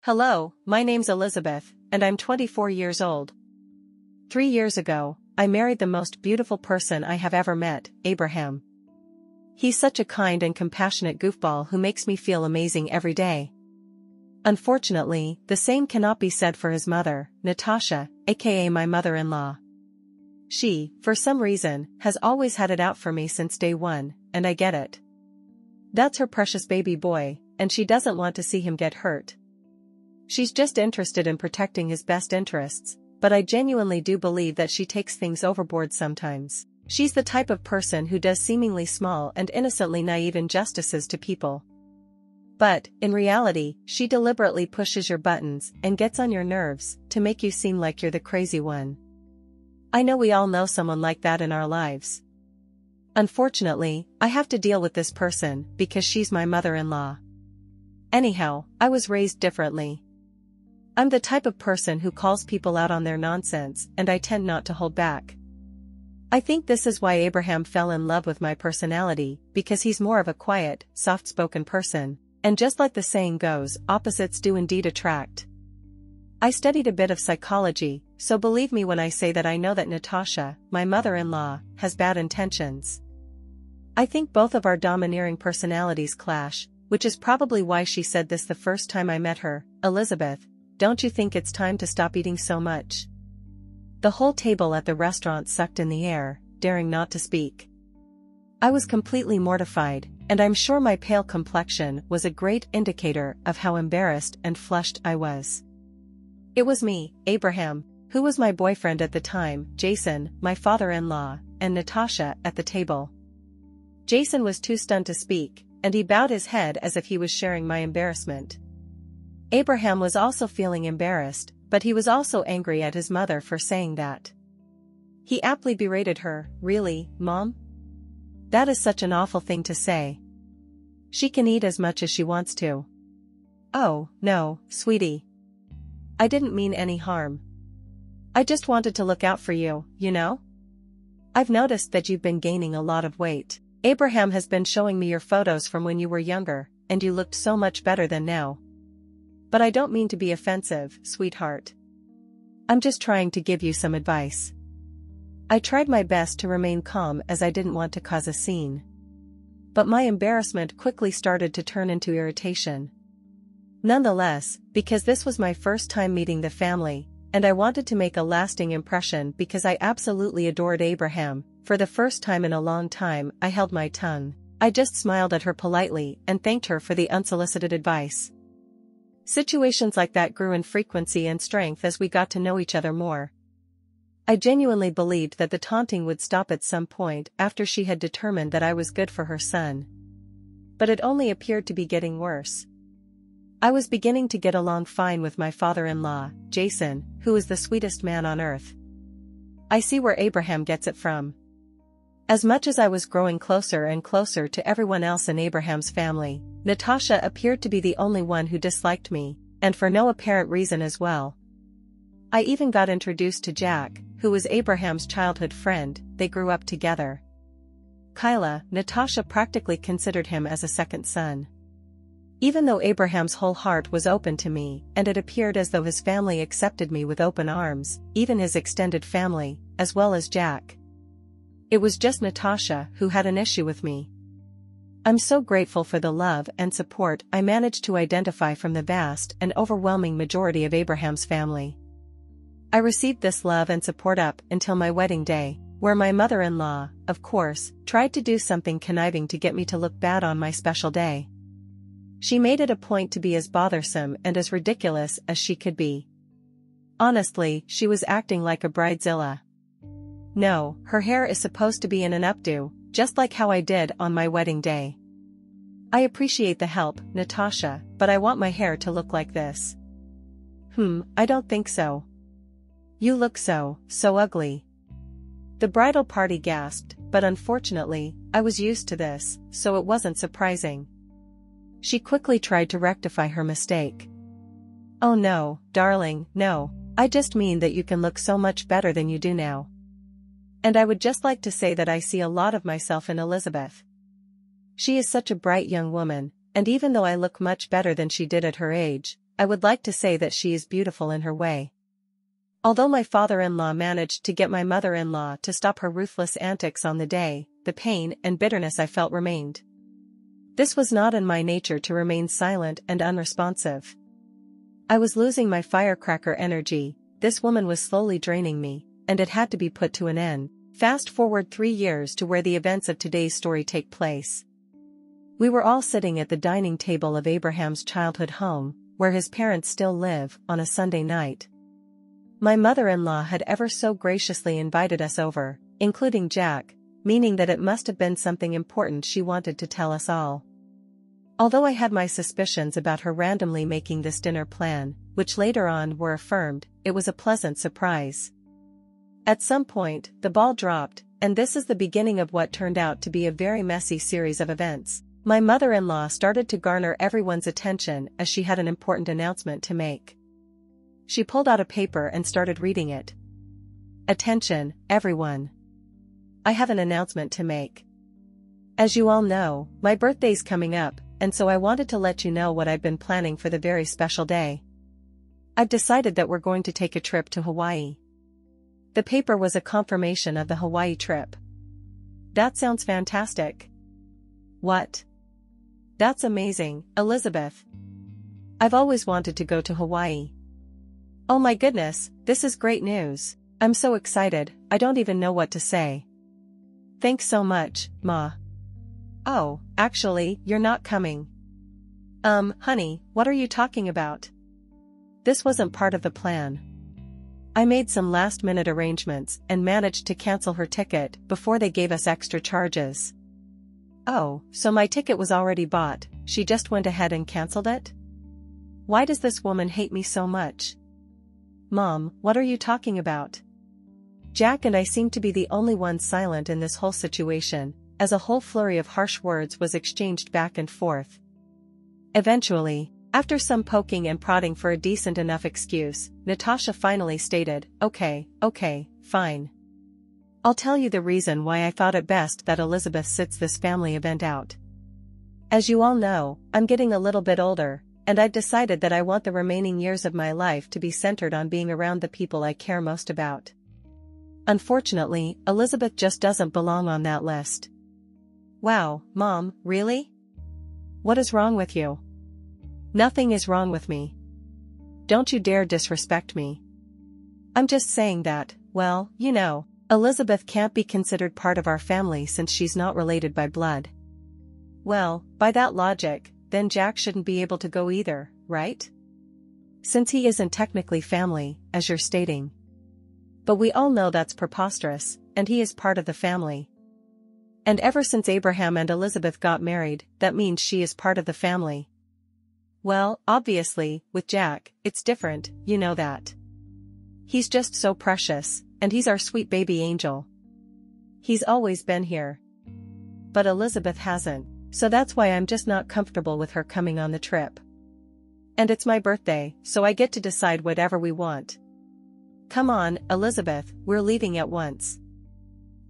Hello, my name's Elizabeth, and I'm 24 years old. 3 years ago, I married the most beautiful person I have ever met, Abraham. He's such a kind and compassionate goofball who makes me feel amazing every day. Unfortunately, the same cannot be said for his mother, Natasha, aka my mother-in-law. She, for some reason, has always had it out for me since day one, and I get it. That's her precious baby boy, and she doesn't want to see him get hurt. She's just interested in protecting his best interests, but I genuinely do believe that she takes things overboard sometimes. She's the type of person who does seemingly small and innocently naive injustices to people. But, in reality, she deliberately pushes your buttons and gets on your nerves to make you seem like you're the crazy one. I know we all know someone like that in our lives. Unfortunately, I have to deal with this person because she's my mother-in-law. Anyhow, I was raised differently. I'm the type of person who calls people out on their nonsense, and I tend not to hold back. I think this is why Abraham fell in love with my personality, because he's more of a quiet, soft-spoken person, and just like the saying goes, opposites do indeed attract. I studied a bit of psychology, so believe me when I say that I know that Natasha, my mother-in-law, has bad intentions. I think both of our domineering personalities clash, which is probably why she said this the first time I met her. Elizabeth, don't you think it's time to stop eating so much? The whole table at the restaurant sucked in the air, daring not to speak. I was completely mortified, and I'm sure my pale complexion was a great indicator of how embarrassed and flushed I was. It was me, Abraham, who was my boyfriend at the time, Jason, my father-in-law, and Natasha at the table. Jason was too stunned to speak, and he bowed his head as if he was sharing my embarrassment. Abraham was also feeling embarrassed, but he was also angry at his mother for saying that. He aptly berated her. Really, Mom? That is such an awful thing to say. She can eat as much as she wants to. Oh, no, sweetie. I didn't mean any harm. I just wanted to look out for you, you know? I've noticed that you've been gaining a lot of weight. Abraham has been showing me your photos from when you were younger, and you looked so much better than now. But I don't mean to be offensive, sweetheart. I'm just trying to give you some advice. I tried my best to remain calm as I didn't want to cause a scene. But my embarrassment quickly started to turn into irritation. Nonetheless, because this was my first time meeting the family, and I wanted to make a lasting impression because I absolutely adored Abraham, for the first time in a long time I held my tongue. I just smiled at her politely and thanked her for the unsolicited advice. Situations like that grew in frequency and strength as we got to know each other more. I genuinely believed that the taunting would stop at some point after she had determined that I was good for her son. But it only appeared to be getting worse. I was beginning to get along fine with my father-in-law, Jason, who is the sweetest man on earth. I see where Abraham gets it from. As much as I was growing closer and closer to everyone else in Abraham's family, Natasha appeared to be the only one who disliked me, and for no apparent reason as well. I even got introduced to Jack, who was Abraham's childhood friend. They grew up together. Kyla, Natasha practically considered him as a second son. Even though Abraham's whole heart was open to me, and it appeared as though his family accepted me with open arms, even his extended family, as well as Jack. It was just Natasha who had an issue with me. I'm so grateful for the love and support I managed to identify from the vast and overwhelming majority of Abraham's family. I received this love and support up until my wedding day, where my mother-in-law, of course, tried to do something conniving to get me to look bad on my special day. She made it a point to be as bothersome and as ridiculous as she could be. Honestly, she was acting like a bridezilla. No, her hair is supposed to be in an updo, just like how I did on my wedding day. I appreciate the help, Natasha, but I want my hair to look like this. I don't think so. You look so ugly. The bridal party gasped, but unfortunately, I was used to this, so it wasn't surprising. She quickly tried to rectify her mistake. Oh no, darling, no, I just mean that you can look so much better than you do now. And I would just like to say that I see a lot of myself in Elizabeth. She is such a bright young woman, and even though I look much better than she did at her age, I would like to say that she is beautiful in her way. Although my father-in-law managed to get my mother-in-law to stop her ruthless antics on the day, the pain and bitterness I felt remained. This was not in my nature to remain silent and unresponsive. I was losing my firecracker energy, this woman was slowly draining me, and it had to be put to an end. Fast forward 3 years to where the events of today's story take place. We were all sitting at the dining table of Abraham's childhood home, where his parents still live, on a Sunday night. My mother-in-law had ever so graciously invited us over, including Jack, meaning that it must have been something important she wanted to tell us all. Although I had my suspicions about her randomly making this dinner plan, which later on were affirmed, it was a pleasant surprise. At some point, the ball dropped, and this is the beginning of what turned out to be a very messy series of events. My mother-in-law started to garner everyone's attention as she had an important announcement to make. She pulled out a paper and started reading it. Attention, everyone. I have an announcement to make. As you all know, my birthday's coming up, and so I wanted to let you know what I've been planning for the very special day. I've decided that we're going to take a trip to Hawaii. The paper was a confirmation of the Hawaii trip. That sounds fantastic. What? That's amazing, Elizabeth. I've always wanted to go to Hawaii. Oh my goodness, this is great news. I'm so excited, I don't even know what to say. Thanks so much, Ma. Oh, actually, you're not coming. Honey, what are you talking about? This wasn't part of the plan. I made some last-minute arrangements and managed to cancel her ticket before they gave us extra charges. Oh, so my ticket was already bought, she just went ahead and canceled it? Why does this woman hate me so much? Mom, what are you talking about? Jack and I seemed to be the only ones silent in this whole situation, as a whole flurry of harsh words was exchanged back and forth. Eventually, after some poking and prodding for a decent enough excuse, Natasha finally stated, okay, fine. I'll tell you the reason why I thought it best that Elizabeth sits this family event out. As you all know, I'm getting a little bit older, and I've decided that I want the remaining years of my life to be centered on being around the people I care most about. Unfortunately, Elizabeth just doesn't belong on that list. Wow, Mom, really? What is wrong with you? Nothing is wrong with me. Don't you dare disrespect me. I'm just saying that, well, you know, Elizabeth can't be considered part of our family since she's not related by blood. Well, by that logic, then Jack shouldn't be able to go either, right? Since he isn't technically family, as you're stating. But we all know that's preposterous, and he is part of the family. And ever since Abraham and Elizabeth got married, that means she is part of the family. Well, obviously, with Jack, it's different, you know that. He's just so precious, and he's our sweet baby angel. He's always been here. But Elizabeth hasn't, so that's why I'm just not comfortable with her coming on the trip. And it's my birthday, so I get to decide whatever we want. Come on, Elizabeth, we're leaving at once.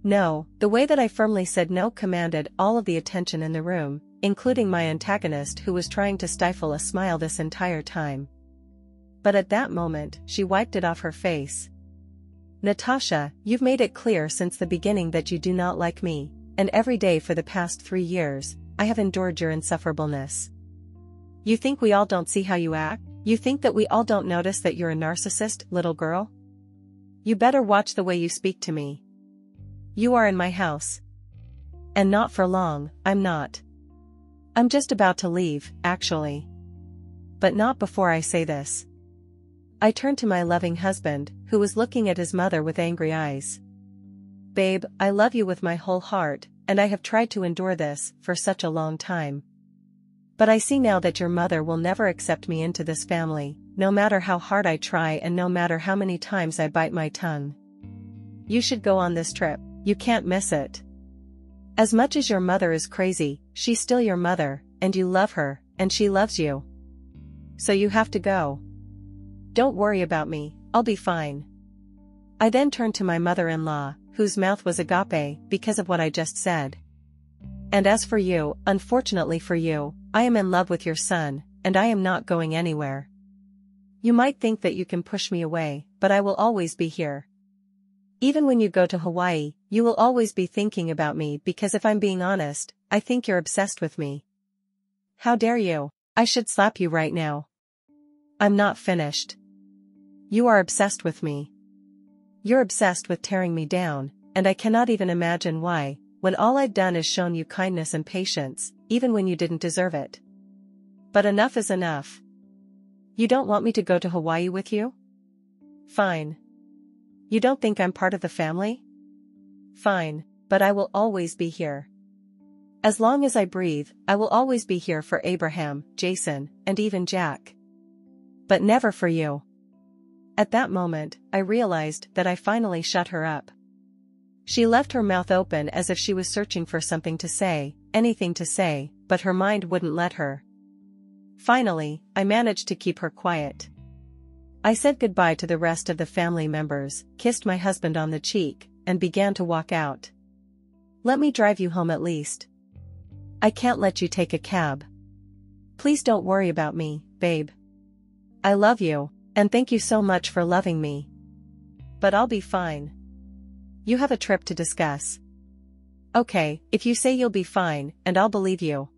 No, the way that I firmly said no commanded all of the attention in the room, including my antagonist who was trying to stifle a smile this entire time. But at that moment, she wiped it off her face. Natasha, you've made it clear since the beginning that you do not like me, and every day for the past 3 years, I have endured your insufferableness. You think we all don't see how you act? You think that we all don't notice that you're a narcissist, little girl? You better watch the way you speak to me. You are in my house. And not for long, I'm not. I'm just about to leave, actually. But not before I say this. I turned to my loving husband, who was looking at his mother with angry eyes. Babe, I love you with my whole heart, and I have tried to endure this for such a long time. But I see now that your mother will never accept me into this family, no matter how hard I try and no matter how many times I bite my tongue. You should go on this trip, you can't miss it. As much as your mother is crazy, she's still your mother, and you love her, and she loves you. So you have to go. Don't worry about me, I'll be fine. I then turned to my mother-in-law, whose mouth was agape because of what I just said. And as for you, unfortunately for you, I am in love with your son, and I am not going anywhere. You might think that you can push me away, but I will always be here. Even when you go to Hawaii, you will always be thinking about me because if I'm being honest, I think you're obsessed with me. How dare you? I should slap you right now. I'm not finished. You are obsessed with me. You're obsessed with tearing me down, and I cannot even imagine why, when all I've done is shown you kindness and patience, even when you didn't deserve it. But enough is enough. You don't want me to go to Hawaii with you? Fine. You don't think I'm part of the family? Fine, but I will always be here. As long as I breathe, I will always be here for Abraham, Jason, and even Jack. But never for you. At that moment, I realized that I finally shut her up. She left her mouth open as if she was searching for something to say, anything to say, but her mind wouldn't let her. Finally, I managed to keep her quiet. I said goodbye to the rest of the family members, kissed my husband on the cheek, and began to walk out. Let me drive you home at least. I can't let you take a cab. Please don't worry about me, babe. I love you, and thank you so much for loving me. But I'll be fine. You have a trip to discuss. Okay, if you say you'll be fine, and I'll believe you.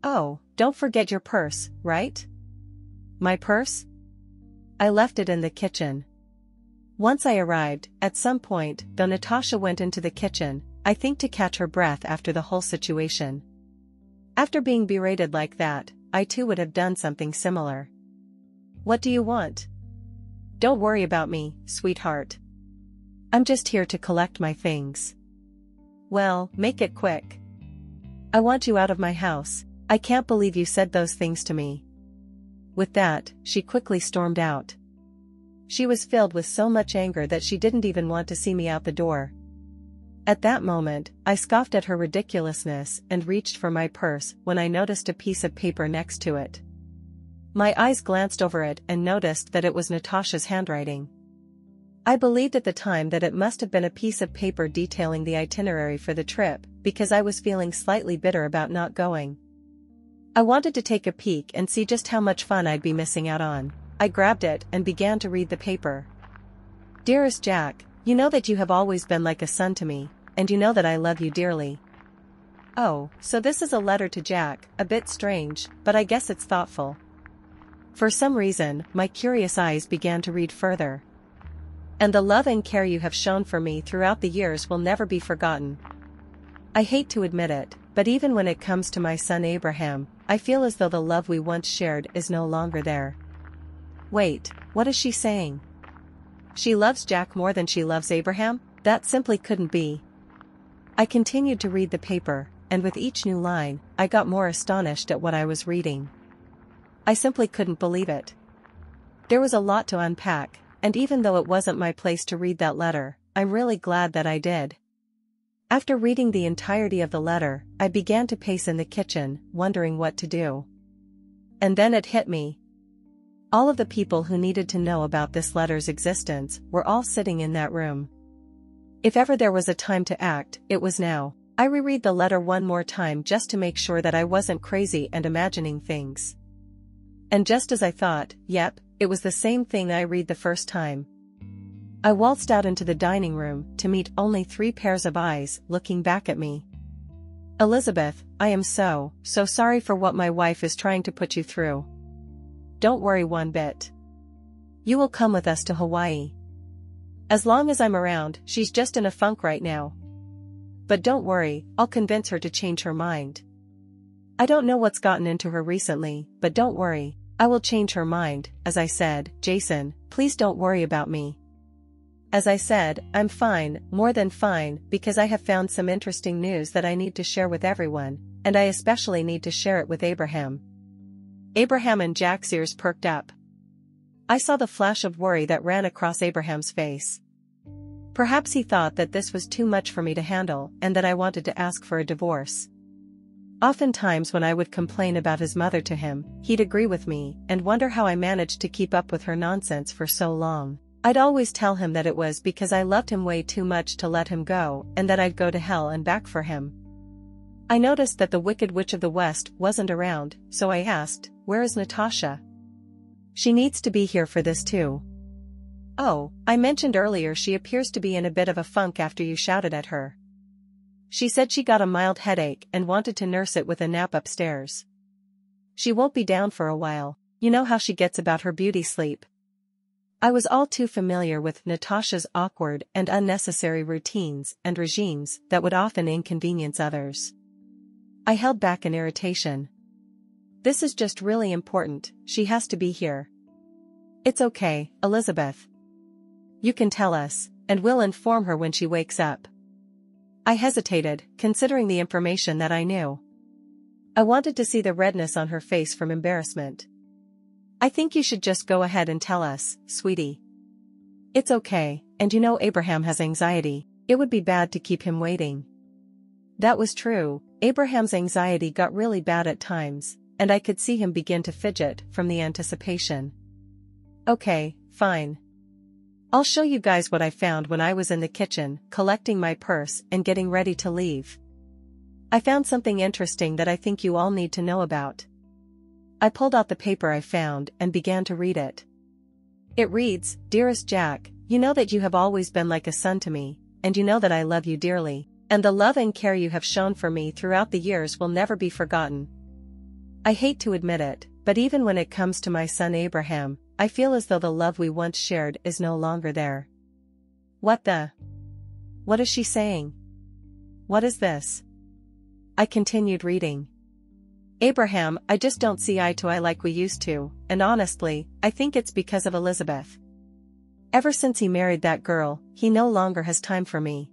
Oh, don't forget your purse, right? My purse? I left it in the kitchen. Once I arrived, at some point, though Natasha went into the kitchen, I think to catch her breath after the whole situation. After being berated like that, I too would have done something similar. What do you want? Don't worry about me, sweetheart. I'm just here to collect my things. Well, make it quick. I want you out of my house. I can't believe you said those things to me. With that, she quickly stormed out. She was filled with so much anger that she didn't even want to see me out the door. At that moment, I scoffed at her ridiculousness and reached for my purse when I noticed a piece of paper next to it. My eyes glanced over it and noticed that it was Natasha's handwriting. I believed at the time that it must have been a piece of paper detailing the itinerary for the trip, because I was feeling slightly bitter about not going. I wanted to take a peek and see just how much fun I'd be missing out on. I grabbed it and began to read the paper. Dearest Jack, you know that you have always been like a son to me, and you know that I love you dearly. Oh, so this is a letter to Jack, a bit strange, but I guess it's thoughtful. For some reason, my curious eyes began to read further. And the love and care you have shown for me throughout the years will never be forgotten. I hate to admit it, but even when it comes to my son Abraham, I feel as though the love we once shared is no longer there. Wait, what is she saying? She loves Jack more than she loves Abraham? That simply couldn't be. I continued to read the paper, and with each new line, I got more astonished at what I was reading. I simply couldn't believe it. There was a lot to unpack, and even though it wasn't my place to read that letter, I'm really glad that I did. After reading the entirety of the letter, I began to pace in the kitchen, wondering what to do. And then it hit me. All of the people who needed to know about this letter's existence were all sitting in that room. If ever there was a time to act, it was now. I reread the letter one more time just to make sure that I wasn't crazy and imagining things. And just as I thought, yep, it was the same thing I read the first time. I waltzed out into the dining room to meet only 3 pairs of eyes looking back at me. Elizabeth, I am so sorry for what my wife is trying to put you through. Don't worry one bit. You will come with us to Hawaii. As long as I'm around, she's just in a funk right now. But don't worry, I'll convince her to change her mind. I don't know what's gotten into her recently, but don't worry, I will change her mind. As I said, Jason, please don't worry about me. As I said, I'm fine, more than fine, because I have found some interesting news that I need to share with everyone, and I especially need to share it with Abraham. Abraham and Jack's ears perked up. I saw the flash of worry that ran across Abraham's face. Perhaps he thought that this was too much for me to handle and that I wanted to ask for a divorce. Oftentimes when I would complain about his mother to him, he'd agree with me and wonder how I managed to keep up with her nonsense for so long. I'd always tell him that it was because I loved him way too much to let him go and that I'd go to hell and back for him. I noticed that the Wicked Witch of the West wasn't around, so I asked, "Where is Natasha?" She needs to be here for this too. Oh, I mentioned earlier she appears to be in a bit of a funk after you shouted at her. She said she got a mild headache and wanted to nurse it with a nap upstairs. She won't be down for a while, you know how she gets about her beauty sleep. I was all too familiar with Natasha's awkward and unnecessary routines and regimes that would often inconvenience others. I held back in irritation. This is just really important, she has to be here. It's okay, Elizabeth. You can tell us, and we'll inform her when she wakes up. I hesitated, considering the information that I knew. I wanted to see the redness on her face from embarrassment. I think you should just go ahead and tell us, sweetie. It's okay, and you know Abraham has anxiety, it would be bad to keep him waiting. That was true, Abraham's anxiety got really bad at times, and I could see him begin to fidget from the anticipation. Okay, fine. I'll show you guys what I found when I was in the kitchen, collecting my purse and getting ready to leave. I found something interesting that I think you all need to know about. I pulled out the paper I found and began to read it. It reads, Dearest Jack, you know that you have always been like a son to me, and you know that I love you dearly, and the love and care you have shown for me throughout the years will never be forgotten. I hate to admit it, but even when it comes to my son Abraham, I feel as though the love we once shared is no longer there. What is she saying? What is this? I continued reading. Abraham, I just don't see eye to eye like we used to, and honestly, I think it's because of Elizabeth. Ever since he married that girl, he no longer has time for me.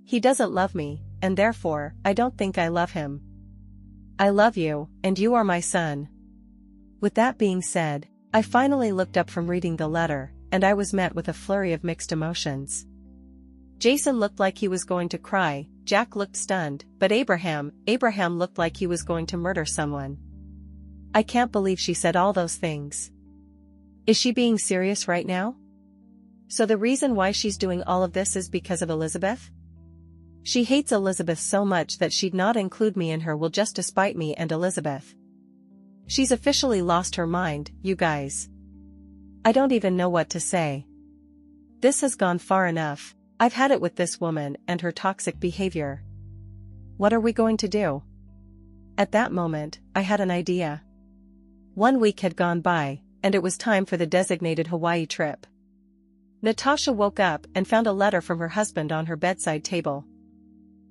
He doesn't love me, and therefore, I don't think I love him. I love you, and you are my son. With that being said, I finally looked up from reading the letter, and I was met with a flurry of mixed emotions. Jason looked like he was going to cry, Jack looked stunned, but Abraham looked like he was going to murder someone. I can't believe she said all those things. Is she being serious right now? So the reason why she's doing all of this is because of Elizabeth? She hates Elizabeth so much that she'd not include me in her will just to spite me and Elizabeth. She's officially lost her mind, you guys. I don't even know what to say. This has gone far enough. I've had it with this woman and her toxic behavior. What are we going to do? At that moment, I had an idea. 1 week had gone by, and it was time for the designated Hawaii trip. Natasha woke up and found a letter from her husband on her bedside table.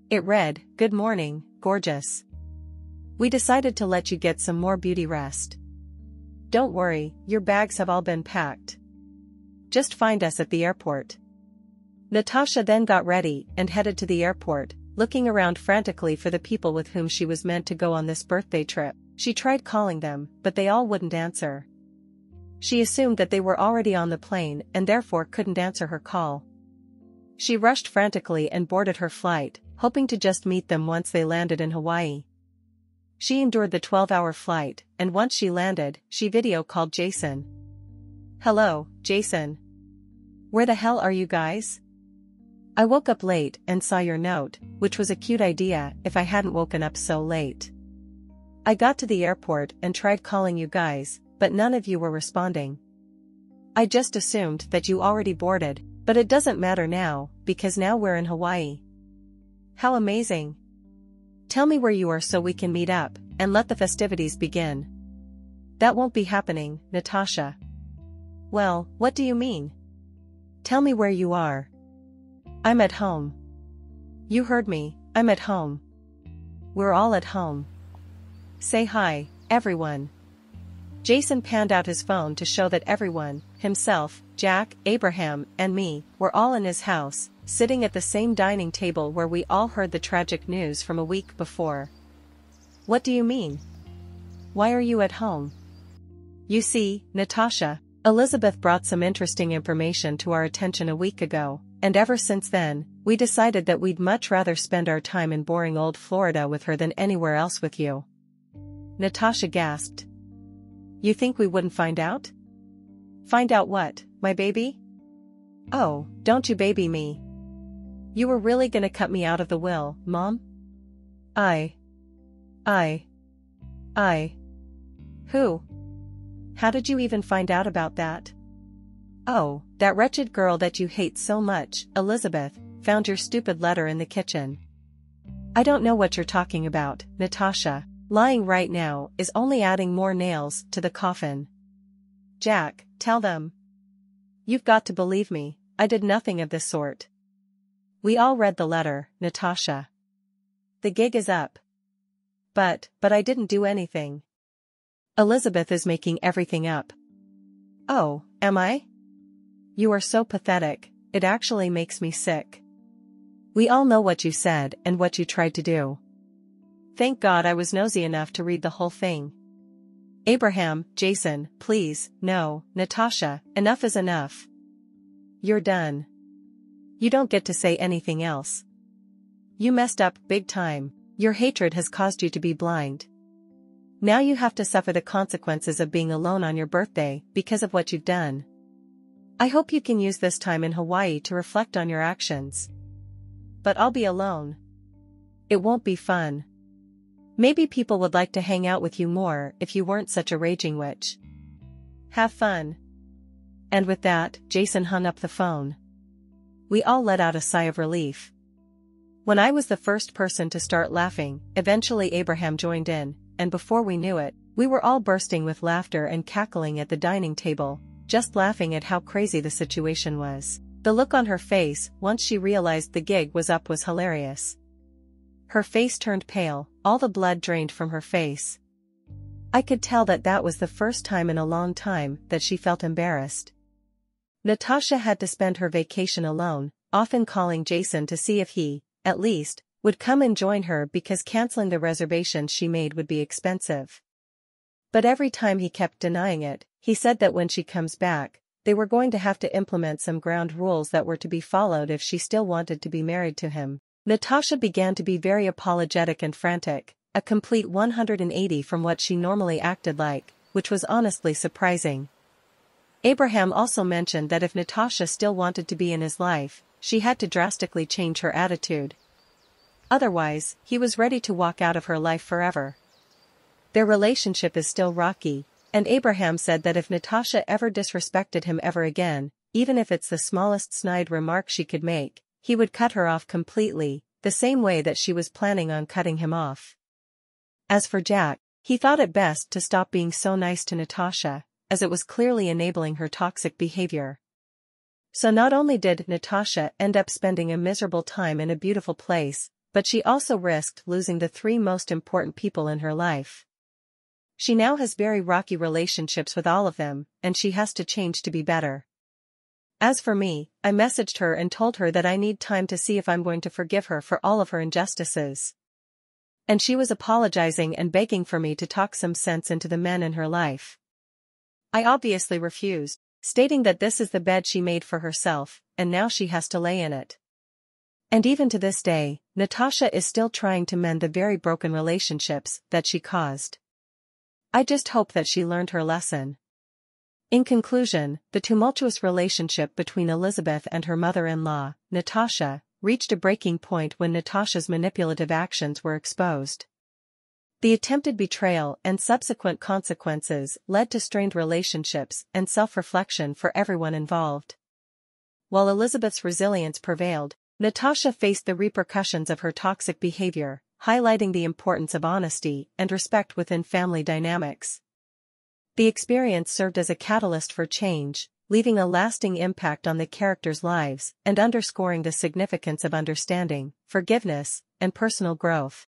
It read, Good morning, gorgeous. We decided to let you get some more beauty rest. Don't worry, your bags have all been packed. Just find us at the airport. Natasha then got ready and headed to the airport, looking around frantically for the people with whom she was meant to go on this birthday trip. She tried calling them, but they all wouldn't answer. She assumed that they were already on the plane and therefore couldn't answer her call. She rushed frantically and boarded her flight, hoping to just meet them once they landed in Hawaii. She endured the 12-hour flight, and once she landed, she video called Jason. Hello, Jason. Where the hell are you guys? I woke up late and saw your note, which was a cute idea if I hadn't woken up so late. I got to the airport and tried calling you guys, but none of you were responding. I just assumed that you already boarded, but it doesn't matter now, because now we're in Hawaii. How amazing! Tell me where you are so we can meet up, and let the festivities begin. That won't be happening, Natasha. Well, what do you mean? Tell me where you are. I'm at home. You heard me, I'm at home. We're all at home. Say hi, everyone. Jason panned out his phone to show that everyone, himself, Jack, Abraham, and me, were all in his house, sitting at the same dining table where we all heard the tragic news from a week before. What do you mean? Why are you at home? You see, Natasha, Elizabeth brought some interesting information to our attention a week ago, and ever since then, we decided that we'd much rather spend our time in boring old Florida with her than anywhere else with you. Natasha gasped. You think we wouldn't find out? Find out what, my baby? Oh, don't you baby me. You were really gonna cut me out of the will, Mom? Who? How did you even find out about that? Oh, that wretched girl that you hate so much, Elizabeth, found your stupid letter in the kitchen. I don't know what you're talking about, Natasha. Lying right now is only adding more nails to the coffin. Jack, tell them. You've got to believe me, I did nothing of this sort. We all read the letter, Natasha. The gig is up. But I didn't do anything. Elizabeth is making everything up. Oh, am I? You are so pathetic, it actually makes me sick. We all know what you said and what you tried to do. Thank God I was nosy enough to read the whole thing. Abraham, Jason, please, no, Natasha, enough is enough. You're done. You don't get to say anything else. You messed up big time, your hatred has caused you to be blind. Now you have to suffer the consequences of being alone on your birthday because of what you've done. I hope you can use this time in Hawaii to reflect on your actions. But I'll be alone. It won't be fun. Maybe people would like to hang out with you more if you weren't such a raging witch. Have fun. And with that, Jason hung up the phone. We all let out a sigh of relief. When I was the first person to start laughing, eventually Abraham joined in, and before we knew it, we were all bursting with laughter and cackling at the dining table, just laughing at how crazy the situation was. The look on her face once she realized the gig was up was hilarious. Her face turned pale, all the blood drained from her face. I could tell that that was the first time in a long time that she felt embarrassed. Natasha had to spend her vacation alone, often calling Jason to see if he, at least, would come and join her because canceling the reservations she made would be expensive. But every time he kept denying it, he said that when she comes back, they were going to have to implement some ground rules that were to be followed if she still wanted to be married to him. Natasha began to be very apologetic and frantic, a complete 180 from what she normally acted like, which was honestly surprising. Abraham also mentioned that if Natasha still wanted to be in his life, she had to drastically change her attitude. Otherwise, he was ready to walk out of her life forever. Their relationship is still rocky, and Abraham said that if Natasha ever disrespected him ever again, even if it's the smallest snide remark she could make, he would cut her off completely, the same way that she was planning on cutting him off. As for Jack, he thought it best to stop being so nice to Natasha, as it was clearly enabling her toxic behavior. So not only did Natasha end up spending a miserable time in a beautiful place, but she also risked losing the three most important people in her life. She now has very rocky relationships with all of them, and she has to change to be better. As for me, I messaged her and told her that I need time to see if I'm going to forgive her for all of her injustices. And she was apologizing and begging for me to talk some sense into the men in her life. I obviously refused, stating that this is the bed she made for herself, and now she has to lay in it. And even to this day, Natasha is still trying to mend the very broken relationships that she caused. I just hope that she learned her lesson. In conclusion, the tumultuous relationship between Elizabeth and her mother-in-law, Natasha, reached a breaking point when Natasha's manipulative actions were exposed. The attempted betrayal and subsequent consequences led to strained relationships and self-reflection for everyone involved. While Elizabeth's resilience prevailed, Natasha faced the repercussions of her toxic behavior, highlighting the importance of honesty and respect within family dynamics. The experience served as a catalyst for change, leaving a lasting impact on the characters' lives and underscoring the significance of understanding, forgiveness, and personal growth.